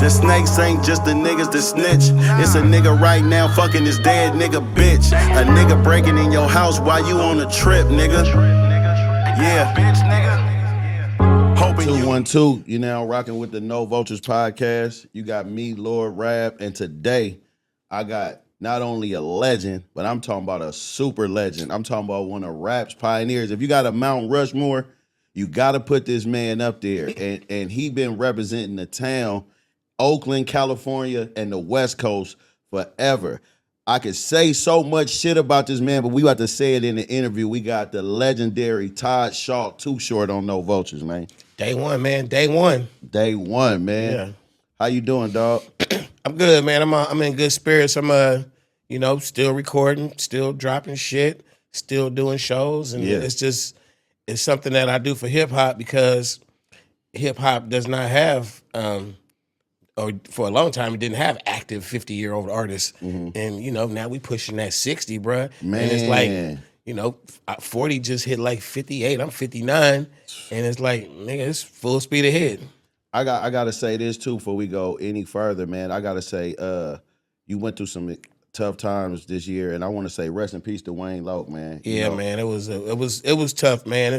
the snakes ain't just the niggas that snitch. It's a nigga right now fucking his dead nigga bitch. A nigga breaking in your house while you on a trip, nigga. Yeah. Bitch, nigga. Hoping 212, you now rocking with the No Vultures podcast. You got me, Lord Rap, and today I got not only a legend, but I'm talking about a super legend. I'm talking about one of rap's pioneers. If you got a Mount Rushmore, you got to put this man up there. And he been representing the town, Oakland, California, and the West Coast forever. I could say so much shit about this man, but we about to say it in the interview. We got the legendary Todd Shaw, Too Short on No Vultures, man. Day one, man. Day one. Day one, man. Yeah. How you doing, dog? I'm good, man. I'm in good spirits. I'm still recording, still dropping shit, still doing shows, and it's something that I do for hip hop because hip hop does not have or for a long time it didn't have active 50-year-old artists, and now we pushing that 60, bruh. Man. And it's like 40 just hit like 58. I'm 59, and it's like, nigga, it's full speed ahead. I gotta say this too before we go any further, man. I gotta say, you went through some tough times this year, and I want to say rest in peace to Wayne Loke, man. Yeah, man, it was tough, man.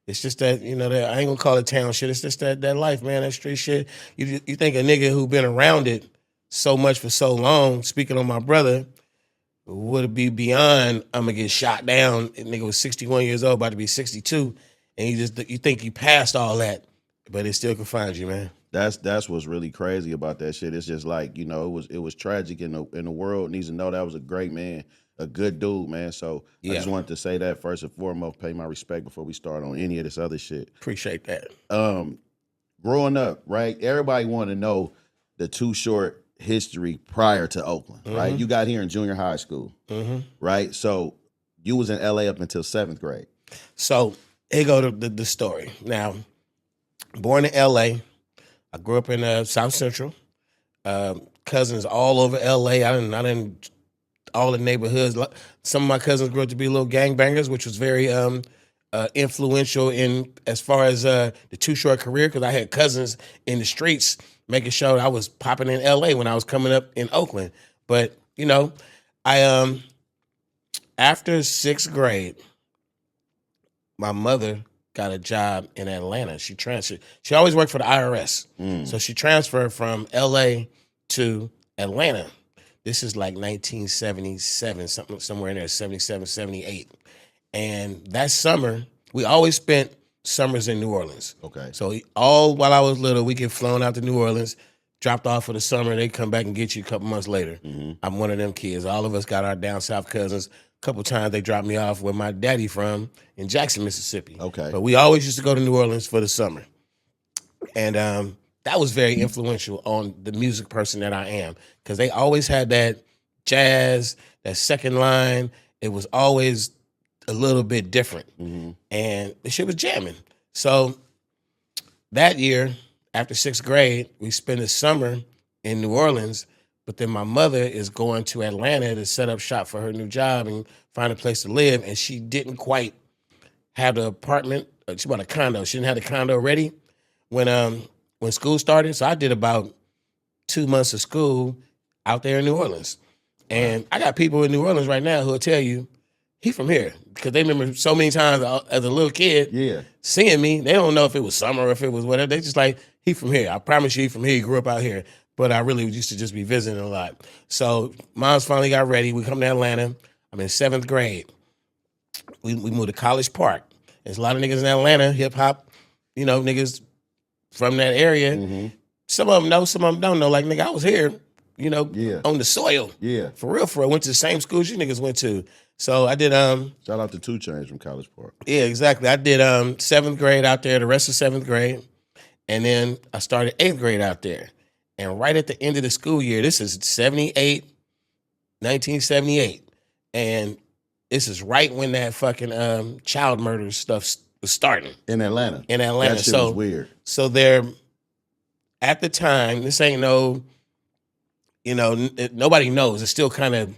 It's just that that I ain't gonna call it town shit. It's just that life, man. That street shit. You think a nigga who been around it so much for so long, speaking on my brother, would it be beyond I'm gonna get shot down? A nigga was 61 years old, about to be 62, and you think you passed all that. But it still can find you, man. That's what's really crazy about that shit. It's just like, it was tragic in the world needs to know that was a great man, a good dude, man. So I just wanted to say that first and foremost, pay my respect before we start on any of this other shit. Appreciate that. Growing up, right? Everybody want to know the Too Short history prior to Oakland, right? You got here in junior high school, right? So you was in LA up until 7th grade. So here go to the story. Now, born in L.A., I grew up in South Central. Cousins all over L.A. I didn't all the neighborhoods. Some of my cousins grew up to be little gangbangers, which was very influential in as far as the Too Short career, because I had cousins in the streets making sure I was popping in L.A. when I was coming up in Oakland. But I after 6th grade, my mother got a job in Atlanta. She transferred. She always worked for the IRS. So she transferred from LA to Atlanta. This is like 1977, somewhere in there, 77, 78. And that summer, we always spent summers in New Orleans. Okay. So all while I was little, we get flown out to New Orleans, dropped off for the summer, they come back and get you a couple months later. I'm one of them kids. All of us got our down south cousins. Couple times they dropped me off where my daddy from in Jackson, Mississippi. Okay. But we always used to go to New Orleans for the summer. And that was very influential on the music person that I am, because they always had that jazz, that second line. It was always a little bit different. And the shit was jamming. So that year, after 6th grade, we spent the summer in New Orleans. But then my mother is going to Atlanta to set up shop for her new job and find a place to live. And she didn't quite have the apartment. She bought a condo. She didn't have the condo ready when school started. So I did about 2 months of school out there in New Orleans. And I got people in New Orleans right now who will tell you, he from here. Because they remember so many times as a little kid seeing me. They don't know if it was summer or if it was whatever. They just like, he from here. I promise you he from here. He grew up out here. But I really used to just be visiting a lot. So mom's finally got ready. We come to Atlanta. I'm in 7th grade. We moved to College Park. There's a lot of niggas in Atlanta, hip hop, niggas from that area. Some of them know, some of them don't know. Like, nigga, I was here, on the soil. Yeah. For real. I went to the same schools you niggas went to. So I did shout out to 2 Chainz from College Park. Yeah, exactly. I did 7th grade out there, the rest of 7th grade. And then I started 8th grade out there. And right at the end of the school year, this is 1978. And this is right when that fucking child murder stuff was starting. In Atlanta. That shit was weird. So there, at the time, this ain't no, nobody knows. It's still kind of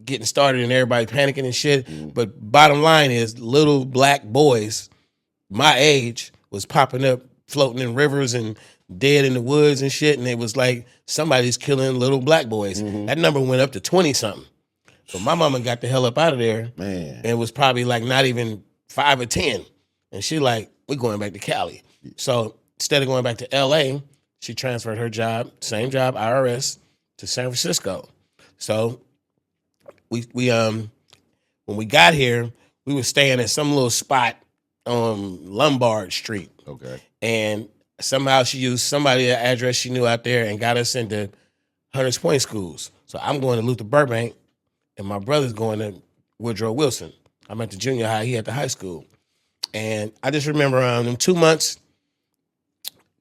getting started and everybody panicking and shit. But bottom line is, little black boys my age was popping up, floating in rivers and dead in the woods and shit, and it was like somebody's killing little black boys. That number went up to 20 something. So my mama got the hell up out of there, Man. and it was probably like not even 5 or 10. And she like, we're going back to Cali. So instead of going back to LA, she transferred her job, same job, IRS, to San Francisco. So we when we got here, we were staying at some little spot on Lombard Street. Okay. And somehow she used somebody's address she knew out there and got us into Hunters Point schools. So I'm going to Luther Burbank, and my brother's going to Woodrow Wilson. I'm at the junior high, he at the high school. And I just remember them 2 months,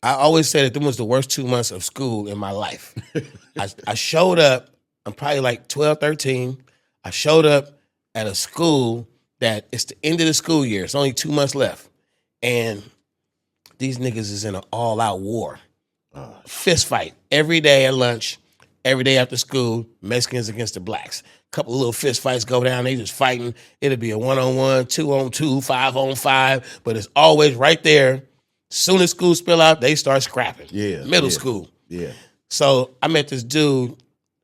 I always said that them was the worst 2 months of school in my life. I showed up, I'm probably like 12, 13. I showed up at a school that it's the end of the school year. It's only 2 months left. And these niggas is in an all-out war. Fist fight every day at lunch, every day after school, Mexicans against the blacks. Couple of little fist fights go down, they just fighting. It'll be a 1-on-1, 2-on-2, 5-on-5, but it's always right there. Soon as school spill out, they start scrapping. Yeah. Middle school. Yeah. So I met this dude.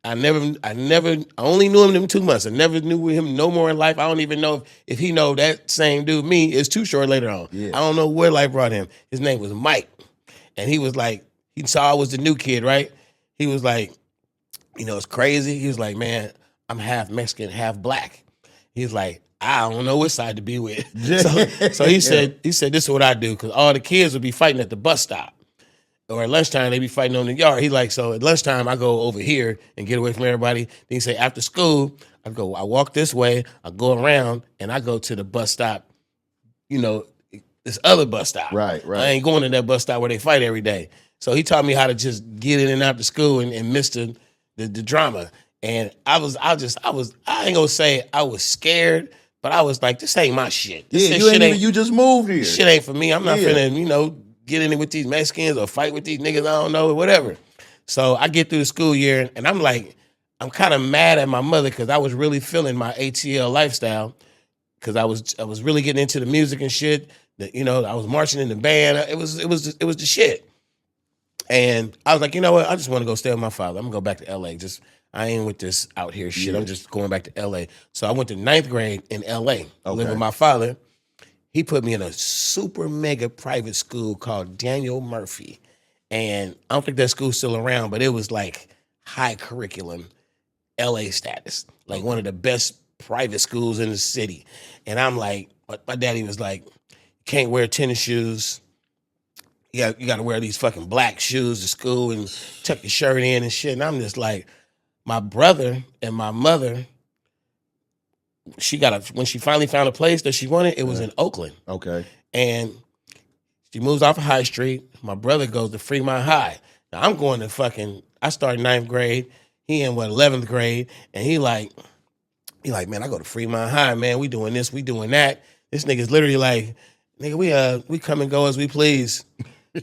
I only knew him them 2 months. I never knew him no more in life. I don't even know if he know that same dude, me, is Too Short later on. Yeah. I don't know where life brought him. His name was Mike. And he was like, he saw I was the new kid, right? He was like, it's crazy. He was like, man, I'm half Mexican, half black. He's like, I don't know which side to be with. So he said, this is what I do, because all the kids would be fighting at the bus stop. Or at lunchtime, they be fighting on the yard. He like, so at lunchtime, I go over here and get away from everybody. Then he say, after school, I walk this way, I go around, and I go to the bus stop, this other bus stop. Right. I ain't going to that bus stop where they fight every day. So he taught me how to just get in and out of school and miss the drama. And I ain't gonna say I was scared, but I was like, this ain't my shit. You just moved here. Shit ain't for me. I'm not finna, get in it with these Mexicans or fight with these niggas, I don't know, whatever. So I get through the school year, and I'm like, I'm kind of mad at my mother because I was really feeling my ATL lifestyle, because I was really getting into the music and shit. I was marching in the band. It was the shit. And I was like, you know what? I just want to go stay with my father. I'm gonna go back to LA. I ain't with this out here shit. I'm just going back to LA. So I went to 9th grade in LA, live with my father. He put me in a super mega private school called Daniel Murphy. And I don't think that school's still around, but it was like high curriculum, LA status, like one of the best private schools in the city. And I'm like, my daddy was like, you can't wear tennis shoes. You got to wear these fucking black shoes to school and tuck your shirt in and shit. And I'm just like, my brother and my mother, when she finally found a place that she wanted, it was in Oakland. Okay. And she moves off of High Street. My brother goes to Fremont High. Now I'm going to I started 9th grade. He in 11th grade. And he like, man, I go to Fremont High, man. We doing this, we doing that. This nigga's literally like, nigga, we come and go as we please.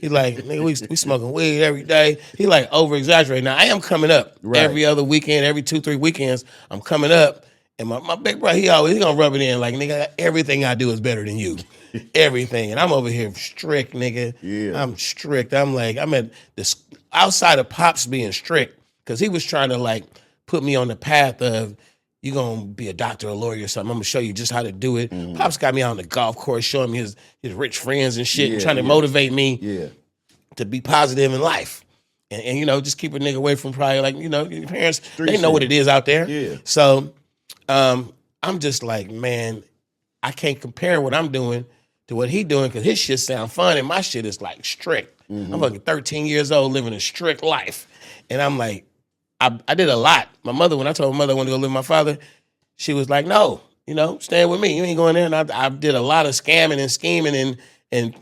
He like, nigga, we smoking weed every day. He like over exaggerating. Now I am coming up every other weekend, every 2-3 weekends. I'm coming up, and my big brother, he gonna rub it in like, nigga, everything I do is better than you, everything. And I'm over here strict, nigga. Yeah, I'm strict. I'm like, I'm at this outside of Pops being strict, because he was trying to like put me on the path of, you gonna be a doctor or a lawyer or something. I'm gonna show you just how to do it. Mm-hmm. Pops got me out on the golf course, showing me his rich friends and shit, and trying to motivate me to be positive in life. And just keep a nigga away from probably like, your parents, they know what it is out there. Yeah. So I'm just like, man, I can't compare what I'm doing to what he doing, because his shit sound fun and my shit is like strict. Mm-hmm. I'm fucking 13 years old living a strict life. And I'm like, I did a lot. When I told my mother I wanted to go live with my father, she was like, no, stay with me. You ain't going there. And I did a lot of scamming and scheming and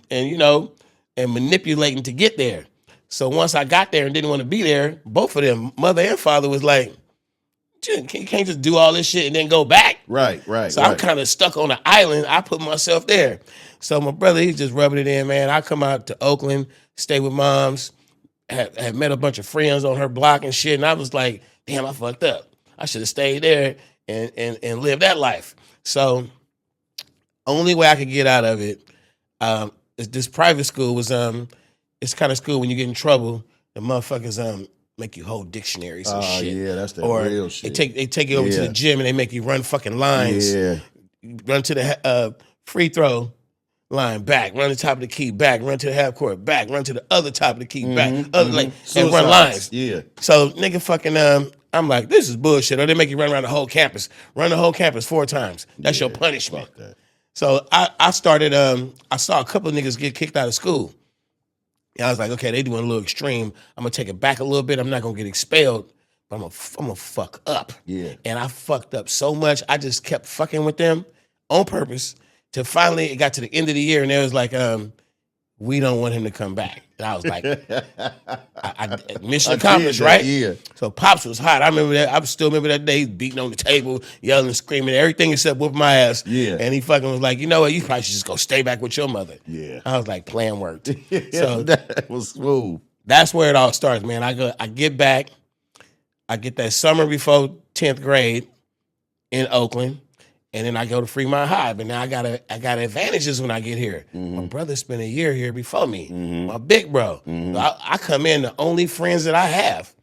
manipulating to get there. So once I got there and didn't want to be there, both of them, mother and father, was like, you can't just do all this shit and then go back. Right. So I'm kind of stuck on the island. I put myself there. So my brother, he's just rubbing it in, man. I come out to Oakland, stay with moms, had met a bunch of friends on her block and shit, and I was like, damn, I fucked up. I should have stayed there and lived that life. So only way I could get out of it, this private school was it's kind of cool when you get in trouble. The motherfuckers make you hold dictionaries and shit. Yeah, that's the or real shit. They take you over to the gym and they make you run fucking lines. Yeah. Run to the free throw line, back, run to the top of the key, back, run to the half court, back, run to the other top of the key, back, like, and run lines. Yeah. So nigga fucking I'm like, this is bullshit. Or they make you run around the whole campus. Run the whole campus 4 times. That's your punishment. Fuck that. So I started I saw a couple of niggas get kicked out of school. And I was like, okay, they doing a little extreme. I'm gonna take it back a little bit. I'm not gonna get expelled, but I'm gonna fuck up. Yeah. And I fucked up so much, I just kept fucking with them on purpose till finally it got to the end of the year and they was like, we don't want him to come back. And I was like, mission accomplished, right? Yeah. So Pops was hot. I remember that. I still remember that day beating on the table, yelling, screaming, everything except whooping my ass. Yeah. And he fucking was like, you know what? You probably should just go stay back with your mother. Yeah. I was like, plan worked. So that was smooth. That's where it all starts, man. I get back. I get that summer before 10th grade in Oakland. And then I go to Fremont High, but now I got advantages when I get here. My brother spent a year here before me, my big bro. So I come in, the only friends that I have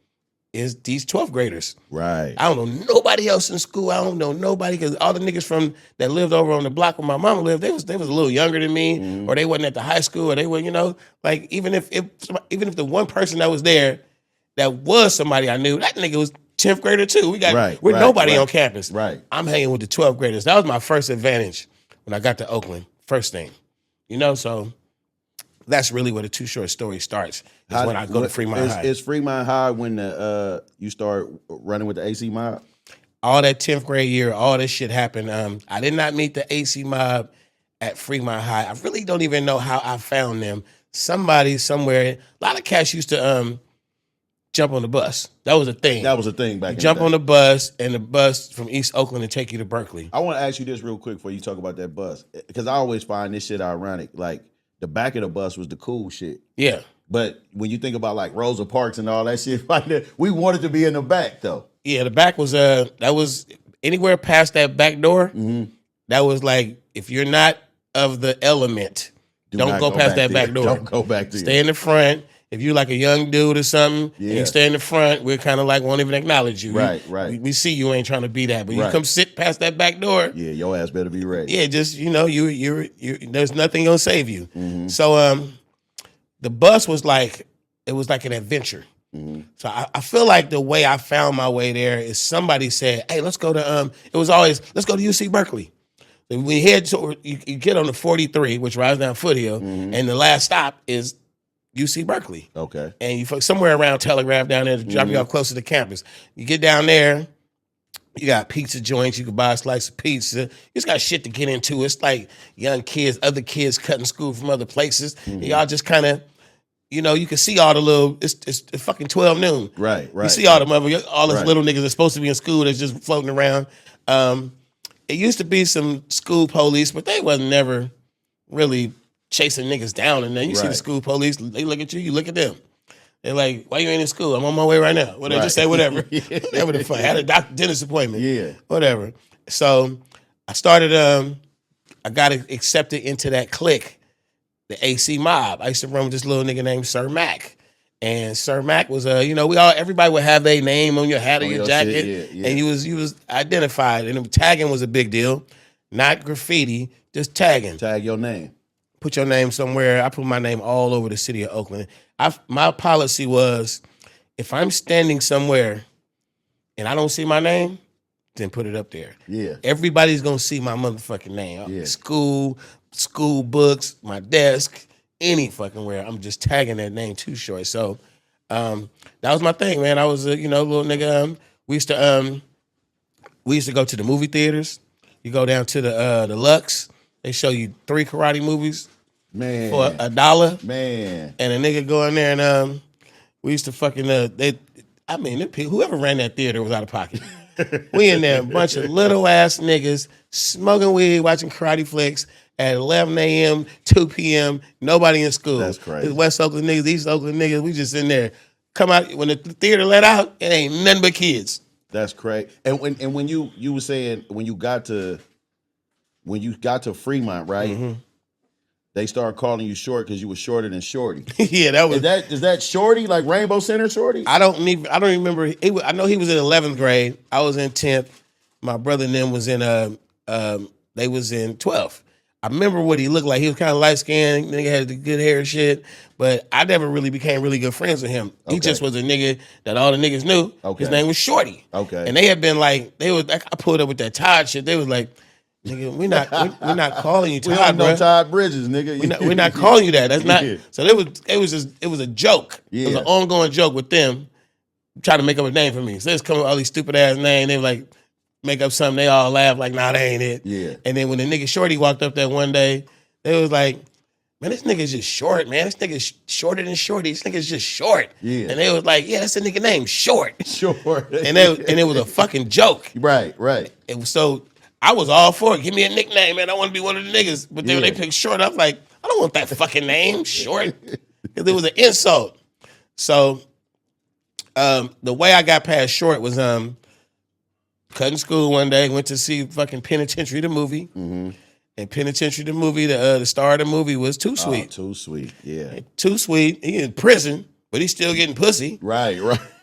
is these 12th graders. Right. I don't know nobody else in school. I don't know nobody, because all the niggas that lived over on the block where my mama lived, they was a little younger than me, or they wasn't at the high school, or they were, like even if the one person that was there that was somebody I knew, that nigga was 10th grader too. We're nobody on campus. Right. I'm hanging with the 12th graders. That was my first advantage when I got to Oakland. First thing. So that's really where the Too Short story starts. Is when I go to Fremont High. Is Fremont High when you start running with the AC mob? All that 10th grade year, all this shit happened. I did not meet the AC mob at Fremont High. I really don't even know how I found them. Somebody somewhere, a lot of cats used to jump on the bus. That was a thing. That was a thing back in the day. Jump on the bus, and the bus from East Oakland and take you to Berkeley. I want to ask you this real quick before you talk about that bus, because I always find this shit ironic. Like, the back of the bus was the cool shit. Yeah. But when you think about like Rosa Parks and all that shit like that, we wanted to be in the back though. Yeah, the back was that was anywhere past that back door. That was like, if you're not of the element, don't go past that back door. Don't go back there. Stay in the front. If you're like a young dude or something, and you stay in the front, we're kind of like won't even acknowledge you. Right. We see you ain't trying to be that, but you come sit past that back door. Yeah, your ass better be ready. Yeah, just you there's nothing gonna save you. So the bus was like, it was like an adventure. So I feel like the way I found my way there is somebody said, hey, let's go to it was always, let's go to UC Berkeley. And we head to, you get on the 43, which rides down Foothill, and the last stop is UC Berkeley. Okay. And you somewhere around Telegraph down there to drop you off closer to campus. You get down there, you got pizza joints, you can buy a slice of pizza. You just got shit to get into. It's like young kids, other kids cutting school from other places. Y'all just kind of, you can see all the little, it's fucking 12 noon. Right. You see all the all those little niggas that's supposed to be in school that's just floating around. It used to be some school police, but they wasn't never really chasing niggas down. And then you see the school police, they look at you, you look at them. They're like, why you ain't in school? I'm on my way right now. Well, they just say whatever. Whatever the fuck. I had a dentist appointment. Yeah. Whatever. So I started, I got accepted into that clique, the AC mob. I used to run with this little nigga named Sir Mac. And Sir Mac was everybody would have their name on your hat or your jacket. Shit, and you was identified. And tagging was a big deal. Not graffiti, just tagging. Tag your name. Put your name somewhere. I put my name all over the city of Oakland. My policy was, if I'm standing somewhere and I don't see my name, then put it up there. Yeah. Everybody's gonna see my motherfucking name. Yeah. School books, my desk, any fucking where. I'm just tagging that name Too Short. So that was my thing, man. I was a little nigga. We used to go to the movie theaters. You go down to the Lux. They show you 3 karate movies, man, for $1, man. And a nigga go in there and we used to fucking whoever ran that theater was out of pocket. We in there, a bunch of little ass niggas smoking weed, watching karate flicks at 11 a.m., 2 p.m. Nobody in school. That's crazy. It's West Oakland niggas, East Oakland niggas. We just in there. Come out when the theater let out, it ain't nothing but kids. That's crazy. And when you were saying when you got to Fremont, right? they started calling you short because you was shorter than Shorty. Yeah, that was. Is that Shorty, like Rainbow Center Shorty? I don't remember. I know he was in 11th grade. I was in 10th. My brother and them was in they was in 12th. I remember what he looked like. He was kind of light skinned. Nigga had the good hair and shit. But I never really became really good friends with him. He just was a nigga that all the niggas knew. Okay. His name was Shorty. Okay. And they had been like, I pulled up with that Todd shit. They was like, nigga, we're not calling you Todd. We don't know bro. Todd Bridges, nigga. We're not calling you that. That's not. Yeah. So it was a joke. Yeah. It was an ongoing joke with them trying to make up a name for me. So it's coming with all these stupid ass names. They were like, make up something. They all laugh like, nah, that ain't it. Yeah. And then when the nigga Shorty walked up there one day, they was like, man, this nigga's just short, man. This nigga's shorter than Shorty. This nigga's just short. Yeah. And they was like, yeah, that's a nigga named Short. Short. And it was a fucking joke. Right. It was so I was all for it. Give me a nickname, man. I want to be one of the niggas. But then when they picked Short, I was like, I don't want that fucking name, Short. Because it was an insult. So the way I got past Short was cutting school one day, went to see fucking Penitentiary the movie. Mm-hmm. And Penitentiary the movie, the star of the movie was Too Sweet. Oh, Too Sweet, yeah. Too Sweet. He in prison, but he's still getting pussy. Right.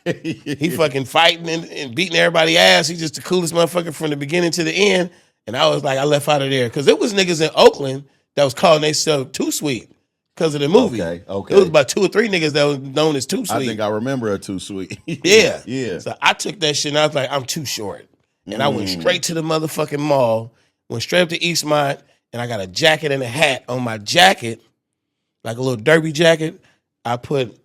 He fucking fighting and beating everybody's ass. He's just the coolest motherfucker from the beginning to the end. And I was like, I left out of there. Because it was niggas in Oakland that was calling themselves Too Sweet because of the movie. Okay. It was about 2 or 3 niggas that was known as Too Sweet. I think I remember a Too Sweet. Yeah. So I took that shit and I was like, I'm too short. And I went straight to the motherfucking mall, went straight up to Eastmont, and I got a jacket and a hat. On my jacket, like a little derby jacket, I put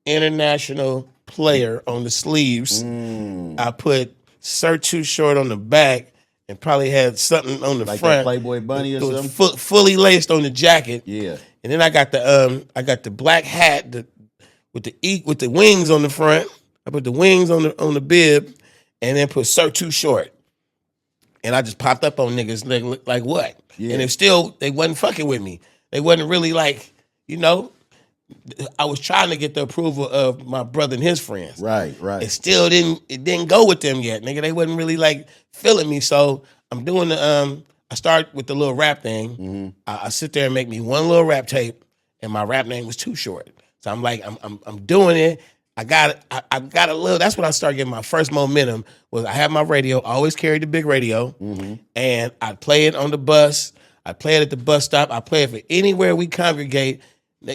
international player on the sleeves. I put Sir Too Short on the back, and probably had something on the like front. That Playboy bunny or it was something? fully laced on the jacket. Yeah. And then I got the black hat with the wings on the front. I put the wings on the bib, and then put Sir Too Short. And I just popped up on niggas like what? Yeah. And they wasn't fucking with me. They wasn't really like, I was trying to get the approval of my brother and his friends. Right. It still didn't go with them yet, nigga. They wasn't really like feeling me. So I'm doing I start with the little rap thing. Mm-hmm. I sit there and make me one little rap tape, and my rap name was Too Short. So I'm like, I'm doing it. I got a little. That's when I started getting my first momentum. Was I had my radio, I always carried the big radio, and I'd play it on the bus. I'd play it at the bus stop. I play it for anywhere we congregate.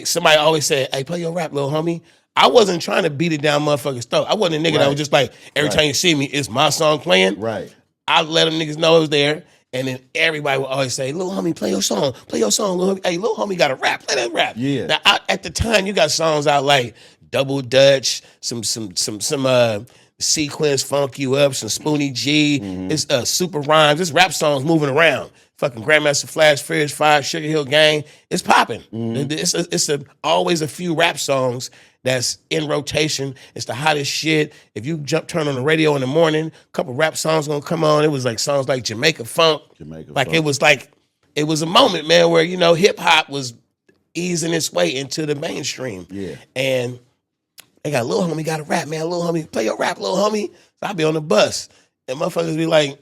Somebody always said, "Hey, play your rap, little homie." I wasn't trying to beat it down motherfuckers' throat. I wasn't a nigga that was just like, every time you see me, it's my song playing. Right. I let them niggas know it was there, and then everybody would always say, "Little homie, play your song, little homie. Hey, little homie got a rap, play that rap." Yeah. Now, at the time, you got songs out like Double Dutch, some Sequence Funk You Up, some Spoonie G, it's Super Rhymes, it's rap songs moving around. Fucking Grandmaster Flash, Furious 5, Sugar Hill Gang, it's popping. It's always a few rap songs that's in rotation. It's the hottest shit. If you turn on the radio in the morning, a couple rap songs gonna come on. It was like songs like Jamaica Funk. It was a moment, man, where hip hop was easing its way into the mainstream. Yeah. And they got little homie got a rap, man. Little homie, play your rap, little homie. So I'll be on the bus, and motherfuckers be like,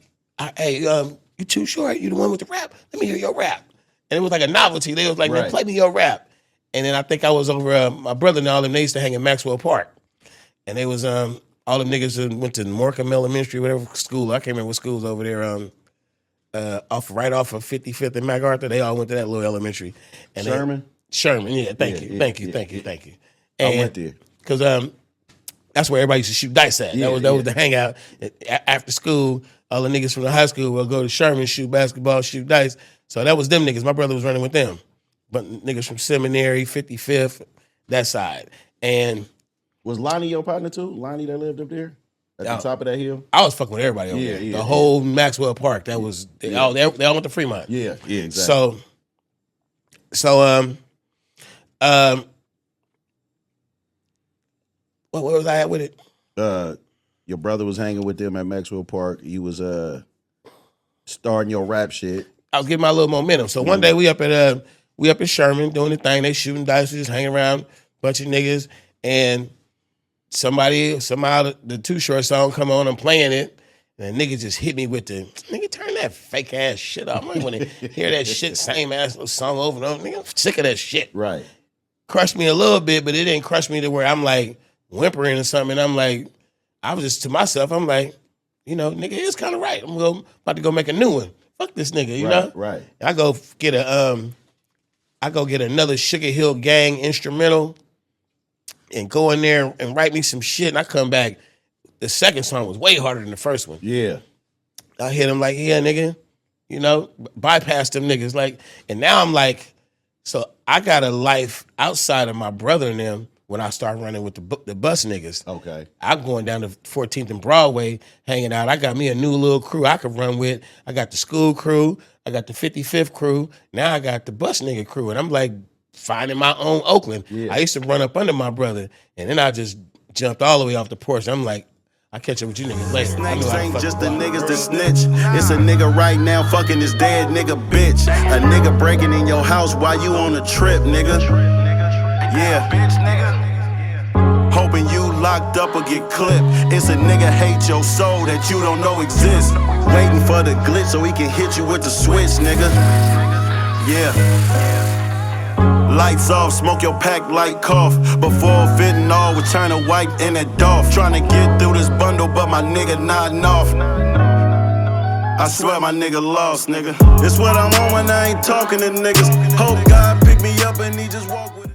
"Hey, you Too Short? You the one with the rap? Let me hear your rap." And it was like a novelty. They was like, "Man, play me your rap." And then I think I was over my brother and all them. They used to hang in Maxwell Park, and they was all them niggas that went to Morecambe Elementary, whatever school. I can't remember what school's over there. Right off of 55th and MacArthur. They all went to that little elementary. And Sherman, yeah. Thank you. And I went there. Because that's where everybody used to shoot dice at. That was the hangout. After school, all the niggas from the high school will go to Sherman, shoot basketball, shoot dice. So that was them niggas. My brother was running with them. But niggas from Seminary, 55th, that side. And was Lonnie your partner too? Lonnie that lived up there? At the top of that hill? I was fucking with everybody over there. The whole Maxwell Park. That was they all went to Fremont. Yeah, exactly. So what was I at with it? Your brother was hanging with them at Maxwell Park. You was starting your rap shit. I was getting my little momentum. So one day we up at Sherman doing the thing. They shooting dice, we just hanging around, bunch of niggas, and somehow the Too Short song come on. I'm playing it, and the nigga just hit me with the nigga turn that fake ass shit up. I don't want to hear that shit, same ass little song over and over. Nigga, I'm sick of that shit. Right. Crushed me a little bit, but it didn't crush me to where I'm like whimpering or something. And I'm like, I was just to myself, I'm like, you know, nigga, it's kind of right. I'm about to go make a new one. Fuck this nigga, you know? Right. I go get another Sugar Hill Gang instrumental and go in there and write me some shit. And I come back, the second song was way harder than the first one. Yeah. I hit him like, yeah, nigga, you know, bypass them niggas. Like, and now I'm like, so I got a life outside of my brother and them when I start running with the bus niggas. Okay. I'm going down to 14th and Broadway, hanging out. I got me a new little crew I could run with. I got the school crew. I got the 55th crew. Now I got the bus nigga crew. And I'm like finding my own Oakland. Yeah. I used to run up under my brother. And then I just jumped all the way off the porch. I'm like, I'll catch up with you niggas later. I Snakes knew how to ain't fuck just the the block. niggas that snitch. It's a nigga right now fucking his dead nigga bitch. A nigga breaking in your house while you on a trip, nigga. Yeah. Hoping you locked up or get clipped. It's a nigga hate your soul that you don't know exists. Waiting for the glitch so he can hit you with the switch, nigga. Yeah. Lights off, smoke your pack like cough. Before fentanyl, we're trying to wipe in that doff. Trying to get through this bundle, but my nigga nodding off. I swear my nigga lost, nigga. It's what I'm on when I ain't talking to niggas. Hope God pick me up and he just walk with